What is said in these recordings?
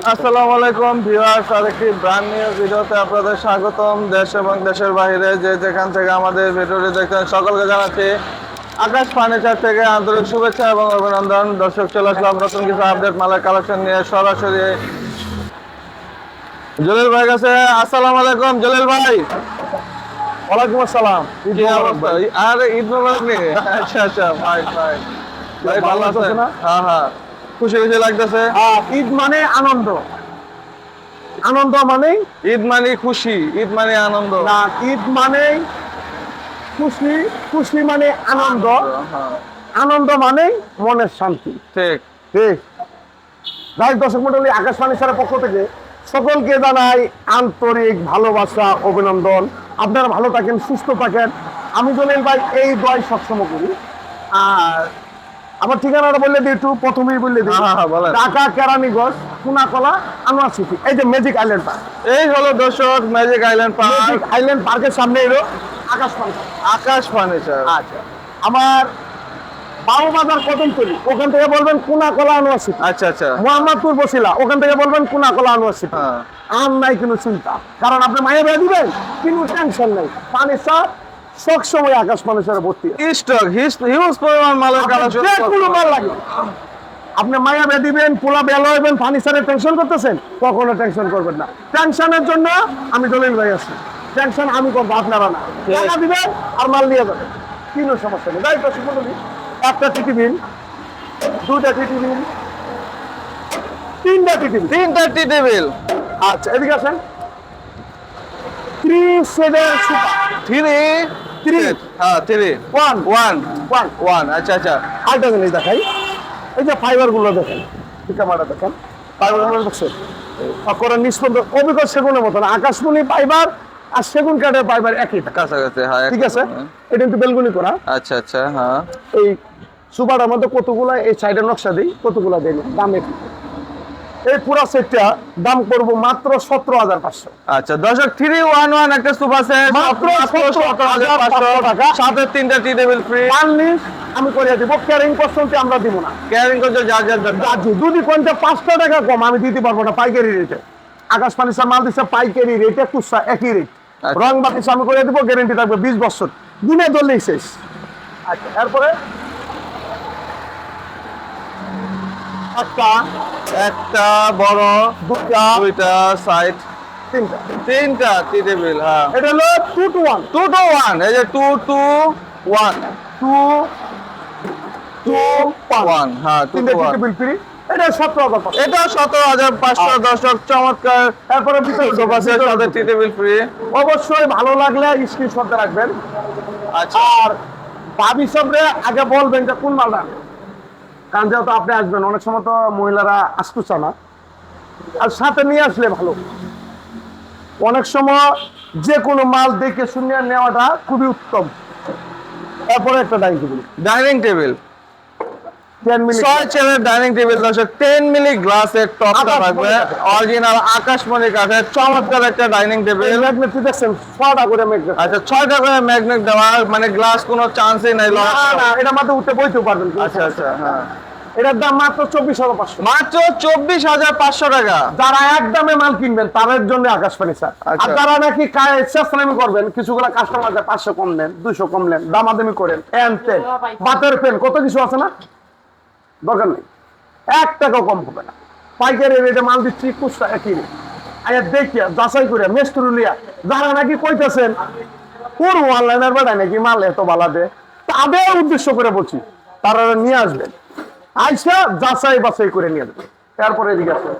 আসসালামু আলাইকুম ভিউয়ার্স, আরেকটি ব্র্যান্ড নিউ ভিডিওতে আপনাদের স্বাগতম। দেশ এবং দেশের বাইরে যে যেখান থেকে আমাদের ভিডিওটি দেখছেন সকলকে জানাচ্ছি আকাশ ফার্নিচার থেকে আন্তরিক শুভেচ্ছা এবং অভিনন্দন। দর্শক, চলে আসলাম নতুন কিছু আপডেট মালের কালেকশন নিয়ে সরাসরি জলিল ভাই কাছে। আসসালামু আলাইকুম জলিল ভাই। ওয়ালাইকুম আসসালাম। কি অবস্থা? আরে ঈদ মোবারক নি? আচ্ছা আচ্ছা, ভাই ভাই ভাই ভালো আছেন? হ্যাঁ হ্যাঁ, খুশি খুশি লাগতেছে। ঈদ মানে আনন্দ, আনন্দ মানে ঈদ মানে খুশি, ঈদ মানে আনন্দ না, ঈদ মানে খুশি, খুশি মানে আনন্দ, হ্যাঁ আনন্দ মানে মনের শান্তি। ঠিক। ঠিক। যাই দর্শক মন্ডলী, আকাশ ফার্নিচারের পক্ষ থেকে সকলকে জানাই আন্তরিক ভালোবাসা, অভিনন্দন। আপনারা ভালো থাকেন, সুস্থ থাকেন। আমি জলিল ভাই এই দয় সবসময় করি। আর আমার ঠিকানাটা বললে দিই, একটু প্রথমেই বললে দিই, হ্যাঁ, বলেন। ঢাকা কেরানীগঞ্জ, কুনাকলা, আনোয়ার সিটি। এই যে ম্যাজিক আইল্যান্ড পার্ক, এই হলো দর্শক magic island park. Magic island পার্কের সামনে এলো আকাশ ফার্নিচার। আকাশ ফার্নিচার। আচ্ছা, আমার বাবু বাজার কদমতলী, ওখান থেকে বলবেন কুনাকলা, আনোয়ার সিটি। আচ্ছা আচ্ছা, মোহাম্মদপুর বসিলা, ওখান থেকে বলবেন কুনাকলা, আনোয়ার সিটি। হ্যাঁ। আর নাই কোনো চিন্তা, কারণ আপনি মায়ের বেড়ে দিবেন, কোনো টেনশন নেই। ফার্নিচার সবসময় আকাশ ফার্নিচারে ভর্তি। স্টক হিউজ পরিমাণ মালের কালেকশন। যে কোনো মাল লাগে, আপনি মায়া বে দিবেন, পোলা বেল হইবেন, ফার্নিচারের টেনশন করতেছেন, কখনো টেনশন করবেন না। টেনশনের জন্য আমি জলিল ভাই আছি। টেনশন আমি করবো, আপনারা না। টাকা দিবেন আর মাল নিয়ে যাবেন, কোনো সমস্যা নেই। তাই তো শুনুন, একটা টিটি বিল, দুটা টিটি বিল, তিনটা টিটি বিল। তিনটা টি টেবিল। আচ্ছা, এদিকে আসেন। 3-7 সুপার, থ্রি হ্যাঁ, থ্রি 1 ওয়ান 1 ওয়ান। আচ্ছা আচ্ছা, আরেকটা জিনিস দেখাই। এই যে ফাইবার গুলো দেখেন, ক্যামেরা দেখেন, ফাইবার গুলো দেখছেন, অকরা নিষ্পন্দ অবিকল সেগুনের মতন। আকাশমণি ফাইবার আর সেগুন কাঠের ফাইবার একই থাকে। কাছাকাছি। হ্যাঁ, ঠিক আছে, এটা কিন্তু বেলগুনি করা। আচ্ছা আচ্ছা, হ্যাঁ। এই সুপারটার মধ্যে কতগুলা এই সাইডে নকশা দিই, কতগুলা দিই না, দাম একই। এই পুরো সেটটা দাম করবো মাত্র 17,500। আচ্ছা দর্শক, 311 একটা সোফা সেট মাত্র 17,500 টাকা, সাথে তিনটা টি টেবিল ফ্রি। আমি করিয়ে দিব, ক্যারিং পার্সেন্টে আমরা দিব না। ক্যারিং করতে যা যা দরকার। যদি 50 টাকা কম আমি দিতে পারবো না, পাইকারি রেটে। আকাশ ফার্নিচার মাল দিচ্ছে পাইকারি রেটে, খুচরা একই রেট। আচ্ছা। রং বাতিস আমি করে দিব, গ্যারেন্টি থাকবে 20 বছর, দিনে ধরলেই শেষ। আচ্ছা, এরপরে একটা বড়, দুইটা সাইড, তিনটা টি টেবিল। হ্যাঁ, এটা হলো 2 to 1, 2 to 1। এই যে 2 to 1, 2 to 1, হ্যাঁ 2 তিনটা to 1। Table free. এটা 17,500। এটা 17,500 দর্শক, চমৎকার। এরপরে ভিতরে সোফা সেট সাথে টি টেবিল ফ্রি। অবশ্যই ভালো লাগলে স্ক্রিনশট রাখবেন। আচ্ছা, আর ভাবি সবরে আগে বলবেন যে কোন মালটা, কারণ যেহেতু আপনি আসবেন, অনেক সময় তো মহিলারা আসতে চায় না, আর সাথে নিয়ে আসলে ভালো। অনেক সময় যে কোনো মাল দেখে শুনে নেওয়াটা খুবই উত্তম। এরপরে একটা dining table, dining table 10 minute, 6 চেয়ারের ডাইনিং টেবিল দর্শক, 10 মিলি গ্লাসের টপটা থাকবে, অরিজিনাল আকাশমণি কাঠের চমৎকার একটা ডাইনিং টেবিল। ম্যাগনেট দেখছেন, 6টা করে ম্যাগনেট। আচ্ছা, 6টা করে ম্যাগনেট দেওয়া, মানে গ্লাস কোনো চান্সই নাই। না না, এটা মাত্র উঠে বইতেও পারবেন। আচ্ছা আচ্ছা, হ্যাঁ। এটার দাম মাত্র 24,500। মাত্র 24,500 টাকা। যারা একদমে মাল কিনবেন তাদের জন্য আকাশ ফার্নিচার। আচ্ছা। আর তারা নাকি চেষ্টামি করবেন, কিছুগুলো কাস্টমার 500 কম নেন, 200 কম নেন, দামাদামি করেন, পেন, বাতের পেন, কত কিছু আছে না, দরকার নেই। 1 টাকাও কম হবে না। পাইকারি রেটে মাল দিচ্ছি, খুচরা একই রেট। আয়া দেখিয়া যাচাই করে মেস্টুরুলিয়া যারা নাকি কইতেছেন কোন অনলাইনের বেড়ায় নাকি মাল এত বালাতে, তাদের উদ্দেশ্য করে বলছি, তারা নিয়ে আসবেন, আইসা যাচাই বাছাই করে নিয়ে যাবেন। তারপরে এদিকে আসবেন,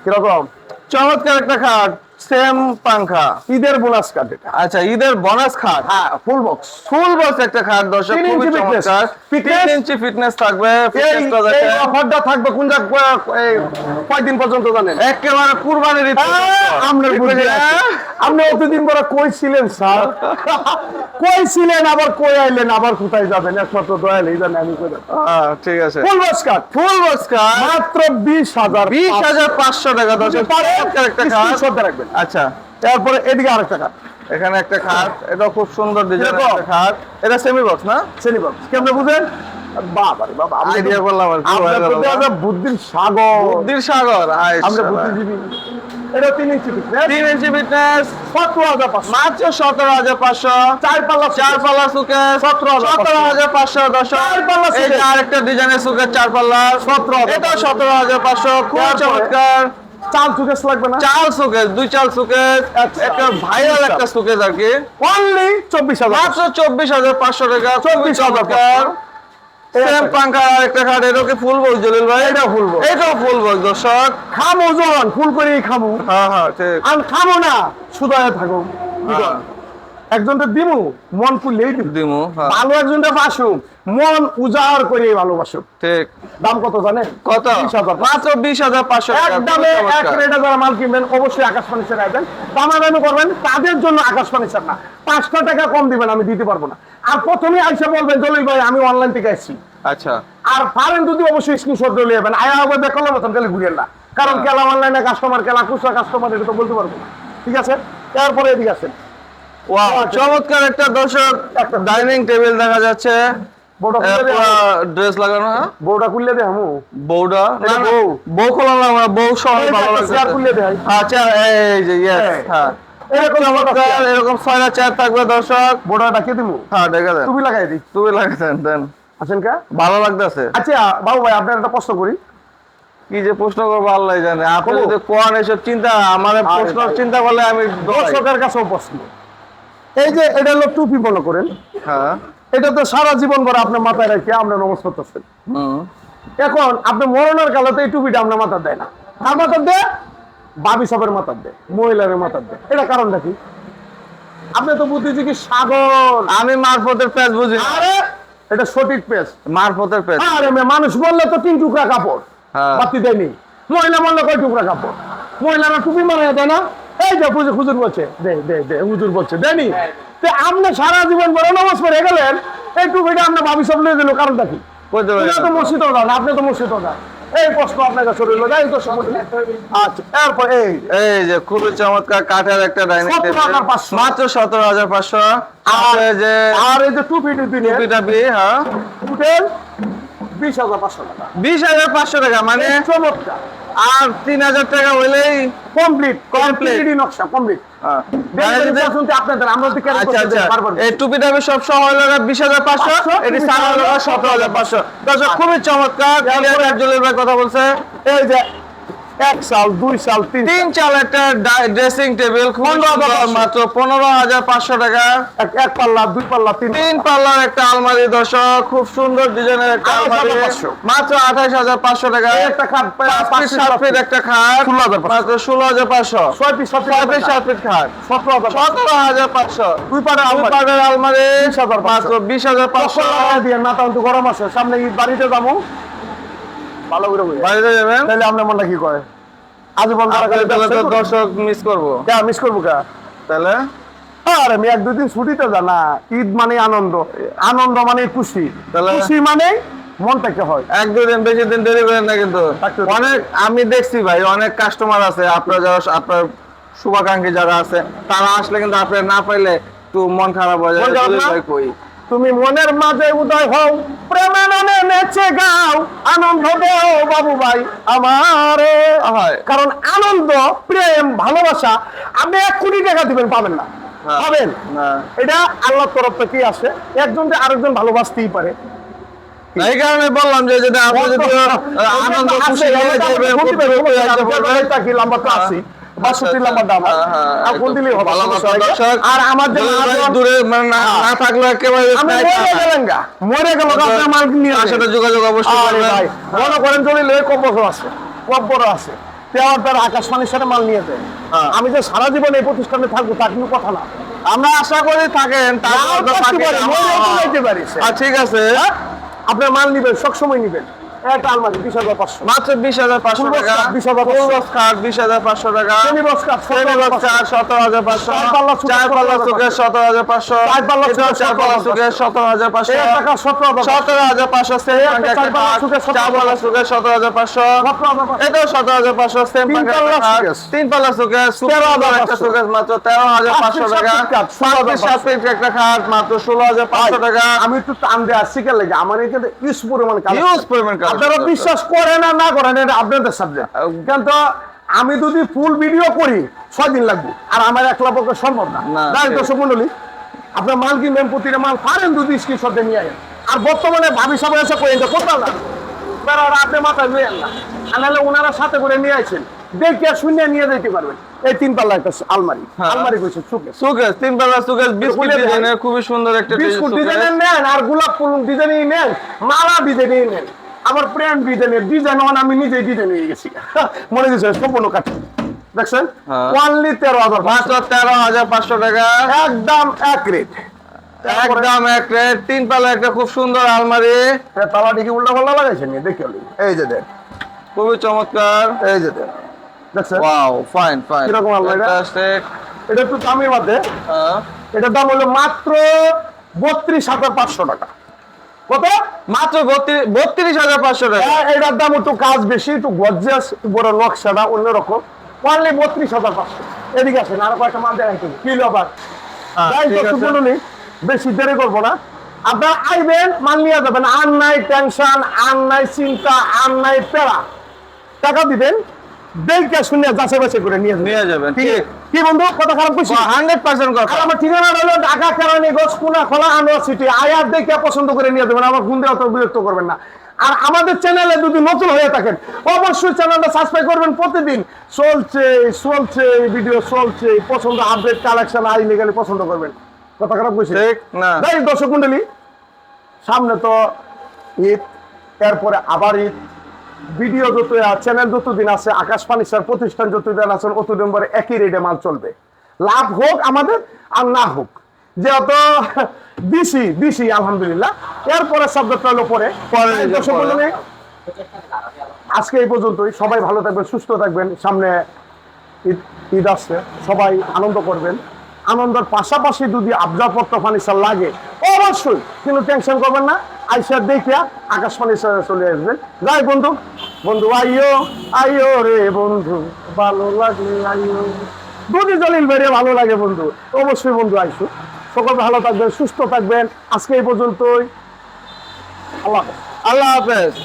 কিরকম চমৎকার একটা খাট, সেম পাংখা, ঈদের বোনাস কার্ড এটা। আচ্ছা ঈদের বোনাস খাট, হ্যাঁ, ফুল বক্স। ফুল বক্স একটা খাট দর্শক, 3 খুবই ইঞ্চি চমৎকার। fitness। 3 ইঞ্চি ফিটনেস থাকবে। এই ফিটনেসটা এই দেখেন, অফারটা থাকবে কোন কয়দিন পর্যন্ত জানেন? একেবারে কুরবানির ঈদ আমরা বুঝি না। আপনি অতদিন পরে কই ছিলেন স্যার? কই ছিলেন, আবার কই আইলেন, আবার কোথায় যাবেন? একমাত্র দয়াল এই জানে, আমি কই যাব। ঠিক আছে, full box card, full box খাট মাত্র 20,000 20,500 টাকা দর্শক, চমৎকার একটা খাট। শ্রদ্ধা রাখবেন। আচ্ছা, তারপরে এদিকে আরেকটা কার্ড, এখানে একটা খাট, এটা খুব সুন্দর ডিজাইনের দেখো। একটা খাট। এটা সেমি বক্স না? সেমি বক্স কেমনে বুঝেন? বাবা রে বাবা, আইডিয়া করলাম আর কি হয়ে গেল। বুদ্ধির সাগর, বুদ্ধির সাগর। আমরা বুদ্ধিজীবী। এটা 3 ইঞ্চি ফিটনেস, 3 ইঞ্চি ফিটনেস, 17,500, মাত্র 17,500। 4 পাল্লা, 4 পাল্লা সুকেস 17,500 দর্শক। 4 পাল্লা এই যে আরেকটা ডিজাইনের সুকেস 4 পাল্লা 17,500, এটা 17,500। খুব তারপরে চমৎকার। 4 সুকেস লাগবে না? চাল সুকেস, 2 চাল সুকেস, আচ্ছা। একটা ভাইরাল একটা সুকেস আর কি, অনলি 24,000, মাত্র 24,500 টাকা। 24,500। সেম পাঙ্খা একটা খাট, এটা কি ফুল বক্স জলিল ভাই? এটা full box। এটাও ফুল বক্স দর্শক। খামো জন ফুল করে খামো, হ্যাঁ হ্যাঁ ঠিক। আর খামো না সুদায় থাকো। একজনটা দিমু মন খুললেই দিব, দিমু হ্যাঁ ভালো একজনটা বাসু মন উজাড় করে ভালোবাসো। ঠিক। দাম কত জানেন? কত? 20,000। মাত্র 20,500 টাকা। একদমে এক রেটে যারা মাল কিনবেন অবশ্যই আকাশ ফার্নিচার আসবেন, দামাদামি করবেন, তাদের জন্য আকাশ ফার্নিচার না। 500 টাকা কম দিবেন, আমি দিতে পারবো না। আর প্রথমে আইসা বলবেন জলিল ভাই আমি অনলাইন থেকে আসছি, আচ্ছা আর পারেন যদি অবশ্যই স্ক্রিনশট দিয়ে নেবেন। আয়া আবার দেখলাম মতন তাহলে ঘুরিয়ে না, কারণ কেলা অনলাইনে কাস্টমার, কেলা খুচরা কাস্টমার, এটা তো বলতে পারবো না। ঠিক আছে, তারপরে এদিকে আসেন। ওয়াও, চমৎকার একটা দর্শক একটা ডাইনিং টেবিল দেখা যাচ্ছে, বউটা খুলে দে, ড্রেস লাগানো। হ্যাঁ বউটা খুললে দে আমু, বউটা এটা না, বউ। বউ খোলা না, বউ সহ ভালো লাগছে। চেয়ার খুললে দে। আচ্ছা এই যে ইয়েস হ্যাঁ। হ্যাঁ এরকম চমৎকার, এরকম 6টা চেয়ার থাকবে দর্শক। বউটা ডাকিয়ে দিমু, হ্যাঁ দেখা দেন, তুমি লাগাই দিই। তুমি লাগাতেন দেন, আছেন কা? ভালো লাগতেছে। আচ্ছা বাবু ভাই আপনার একটা প্রশ্ন করি। কি যে প্রশ্ন করবো আল্লাহ জানে। আপনি করবো? যদি কোন এসব চিন্তা আমার প্রশ্ন ভাই। চিন্তা করলে আমি দৌড়াই। দর্শকের কাছেও প্রশ্ন, এই যে এটা হলো টুপি মনে করেন, হ্যাঁ এটা তো সারা জীবন ভর আপনার মাথায় রেখে আমরা নমস্কার করতেছেন। হুম এখন আপনি মরণের কালে তো এই টুপিটা আপনার মাথার দেয় না, কার মাথার দেয়? বাবি সাহেবের মাথার দেয়, মহিলার মাথার দেয়। এটা কারণটা কি? আপনি তো বুদ্ধিজীবী সাগর। আমি মারফতের পেজ বুঝি না। আরে এটা সঠিক পেশ। মারফতের পেজ। আরে মানুষ বললে তো 3 টুকরা কাপড় হ্যাঁ। বাতি দেয়নি, মহিলা বললে কয় টুকরা কাপড়? মহিলারা টুপি মানায় দেয় না? এই যে হুজুর বলছে দে দে দে, হুজুর বলছে দেয়নি। তো আপনি সারা জীবন বড় নামাজ পড়ে গেলেন, এই টুপিটা আপনার ভাবি সব নিয়ে দিল, কারণটা কি? কইতে পারি এটা না তো তো। মসজিদও যান, আপনি তো মসজিদও যান। এই প্রশ্ন আপনার কাছে রইল, যাই তো সময়। আচ্ছা এরপর এই এই যে খুবই চমৎকার কাঠের একটা ডাইনিং টেবিল 17,500 মাত্র 17,500। আর এই যে আর এই যে টুপি দিনে টুপিটা বি হ্যাঁ টোটাল 20,500 টাকা। 20,500 টাকা, মানে চমৎকার, আর 3,000 টাকা হইলেই কমপ্লিট Complete। কমপ্লিট নকশা কমপ্লিট। হ্যাঁ। শুনতে আপনাদের আমরা তো কেন আচ্ছা আচ্ছা পারবো না। এই টুপিটা সব সহ হলো 20,500, এটি সারা হলো 17,500। দর্শক খুবই চমৎকার। জলিল ভাই কথা বলছে। এই যে 1 সাল 2 সাল 3 তিন চাল একটা ড্রেসিং টেবিল খুব 15,500 মাত্র 15,500 টাকা। এক পাল্লা 2 পাল্লা 3 তিন পাল্লার একটা আলমারি দর্শক, খুব সুন্দর ডিজাইনের একটা আলমারি 28,500 মাত্র 28,500 টাকা। একটা খাট 5 ফিট 7 ফিট একটা খাট 16,500 মাত্র 16,500। 6 পিস 6 ফিট 7 ফিট খাট 17,500। দুই পারে দুই আলমারি পাটের আলমারি 20,500 মাত্র 20,500। দিয়ে না তাও তো গরম আছে, সামনে ঈদ বাড়িতে যাবো ভালো করে বুঝে বাড়িতে যাবেন তাহলে আমরা মনটা কি করে আজীবন আপনাদের তাহলে তো দর্শক মিস করবো কে মিস করবো কা? তাহলে। আরে আমি 1-2 দিন ছুটিতে জানা, ঈদ মানে আনন্দ, আনন্দ মানে খুশি, তাহলে? খুশি মানে মন থেকে হয়। 1-2 দিন বেশি দিন দেরি করেন না কিন্তু। থাকতে হবে। অনেক আমি দেখছি ভাই, অনেক কাস্টমার আছে আপনার যারা আপনার শুভাকাঙ্ক্ষী যারা আছে, তারা আসলে কিন্তু আপনি না পাইলে একটু মন খারাপ হয়ে যায়। মন খারাপ জলিল না? ভাই কই তুমি মনের মাঝে উদয় হও, প্রেমে নামে নেচে গাও, আনন্দ দেও বাবু ভাই আমারে। হয়। কারণ আনন্দ, প্রেম, ভালোবাসা আপনি 1 কোটি টাকা দিবেন পাবেন না, হ্যাঁ। পাবেন না। এটা আল্লাহর তরফ থেকে আসে, একজন যে আরেকজন ভালোবাসতেই পারে। এই কারণে বললাম যে যদি আপনি যদি আনন্দ খুশি হয়ে যাবেন, লম্বা তো আছি 62 লম্বা দাম, আর ফোন দিলেই হবে। আর আমার যে মহাজন- দূরে মানে না থাকলে একেবারে আমি মরে গেলেন গা, মরে গেল গা, আপনার মাল নিয়ে তার সাথে যোগাযোগ অবশ্যই আরে করবেন। ভাই, মনে করেন যদি লয়ে কম বছর আছে, কম বড় আছে, তেমন তার আকাশবাণীর সাথে মাল নিয়ে দেয়। হ্যাঁ। আমি যে সারা জীবন এই প্রতিষ্ঠানে থাকবো তার কোনো কথা না। আমরা আশা করি থাকেন, তারপর নাও তো থাকতে থাকেন। পারি, মরেও তো যাইতে পারি, স্যার। ঠিক আছে। হ্যাঁ? আপনার মাল নিবেন, সবসময় নিবেন, একটা আলমারি 20,500 মাত্র 20,500 টাকা। 20,500 ফুল বক্স খাট 20,500 টাকা। Semi box cup semi box খাট 17,500। চার পাল্লা সুকেস চার পাল্লা সুকেস 17,500। চার পাল্লা এটাও সুকেস চার পাল্লা সুকেস 17,500। এই টাকা 17,500 17,500 সেম এই পাঙ্কা একটা একটা চার পাল্লা খাট। সুকেস চার পাল্লা সুকেস 17,500। 17,500 এটাও 17,500 সেম তিন পাঙ্কা পাল্লা একটা খাট। সুকেস। তিন পাল্লা সুকেস 13,000 একটা 13,500 সুকেস মাত্র 13,500 টাকা। 5 ফিট একটা খাট মাত্র 16,500 টাকা। আমি একটু টান দিয়ে আসছি কেন লাগে আমার এখানে ইউজ পরিমাণ Huge পরিমাণ collection আপনারা আছে। বিশ্বাস করেন আর না করেন এটা আপনাদের সাবজেক্ট কিন্তু আমি যদি ফুল ভিডিও করি 6 দিন লাগবে আর আমার একলা পক্ষে সম্ভব না না, তাই ঠিক। দর্শক মন্ডলী আপনার মাল কিনবেন প্রতিটা মাল পারেন যদি স্ক্রিনশটে নিয়ে আসেন আর বর্তমানে ভাবি সবাই এসে করেন তো কোথাও না বেড়ারা আপনি মাথায় নিয়ে না আর নাহলে ওনারা সাথে করে নিয়ে আসেন দেখে শূন্য নিয়ে যেতে পারবেন এই 3 পাল্লা একটা আলমারি হ্যাঁ। আলমারি কইছে সুকে সুকেস তিন পাল্লা সুকেস বিস্কুট খুলে দেখাই। ডিজাইনের খুবই সুন্দর একটা বিস্কুট সুকেস। ডিজাইনের নেন আর গোলাপ ফুল ডিজাইনের নেন মালা ডিজাইনের নেন আমার প্রেম ডিজাইনের ডিজাইন হন আমি নিজেই ডিজাইন হয়ে গেছি মনে দিচ্ছে সম্পূর্ণ কাঠ দেখছেন হ্যাঁ। ওয়ানলি 13,000 মাত্র 13,500 টাকা। একদম এক রেট একদম এক রেট। তিন পাল্লা একটা খুব সুন্দর আলমারি, তালা দেখি উল্টা পাল্লা লাগাইছেন দেখে এই যে দেখ খুবই চমৎকার। এই যে দেখ দেখছেন ওয়াও ফাইন ফাইন। কিরকম আলমারি এটা? Fantastic। এটা একটু দামের মধ্যে হ্যাঁ। এটার দাম হলো মাত্র 32,500 টাকা কত মাত্র 32,500 টাকা। এটার দাম একটু কাজ বেশি একটু গর্জিয়াস বড় নকশাটা অন্যরকম অনলি 32,500 এদিকে আসেন আরো কয়েকটা মাল দেখাইতে কি আবার তাই ঠিক তো আছে। শুনুন বেশি দেরি করবো না আপনারা আইবেন মাল নিয়ে যাবেন আর নাই টেনশন আর নাই চিন্তা আর নাই পেড়া টাকা দিবেন দেখে শুনে যাচাই বাছাই করে নিয়ে নিয়ে যাবেন, ঠিক ঠিক। কি বন্ধু কথা খারাপ কইছি 100% কথা। আর আমার ঠিকানা হলো ঢাকা কেরানীগঞ্জ কোনাখোলা আনোয়ার সিটি আয়ার দেখে পছন্দ করে নিয়ে দেবেন আমার ফোন দিয়ে অত বিরক্ত করবেন না আর আমাদের চ্যানেলে যদি নতুন হয়ে থাকেন অবশ্যই চ্যানেলটা সাবস্ক্রাইব করবেন প্রতিদিন চলছে ভিডিও চলছে পছন্দ আপডেট কালেকশন আইলে গেলে পছন্দ করবেন কথা খারাপ কইছি ঠিক না। তাই দর্শক মন্ডলী সামনে তো ঈদ এরপরে আবার ঈদ ভিডিও যত চ্যানেল যতদিন আছে আকাশ ফার্নিচার প্রতিষ্ঠান যতদিন আছেন অতদিন পরে একই রেটে মাল চলবে লাভ হোক আমাদের আর না হোক যেহেতু দিছি আলহামদুলিল্লাহ এরপরে সাবজেক্ট হলো পরে দর্শক মণ্ডলী আজকে এই পর্যন্তই সবাই ভালো থাকবেন সুস্থ থাকবেন সামনে ঈদ আসছে সবাই আনন্দ করবেন আনন্দের পাশাপাশি যদি আবদারপত্র ফার্নিচার লাগে অবশ্যই কিন্তু টেনশন করবেন না আইসা দেখিয়া আকাশ ফার্নিচারে চলে আসবেন যাই বন্ধু আইও রে বন্ধু ভালো লাগলে আইও দুদি জলিল বেরিয়ে ভালো লাগে বন্ধু অবশ্যই বন্ধু আইসো সকল ভালো থাকবেন সুস্থ থাকবেন আজকে এই পর্যন্তই আল্লাহ হাফেজ। আল্লাহ হাফেজ।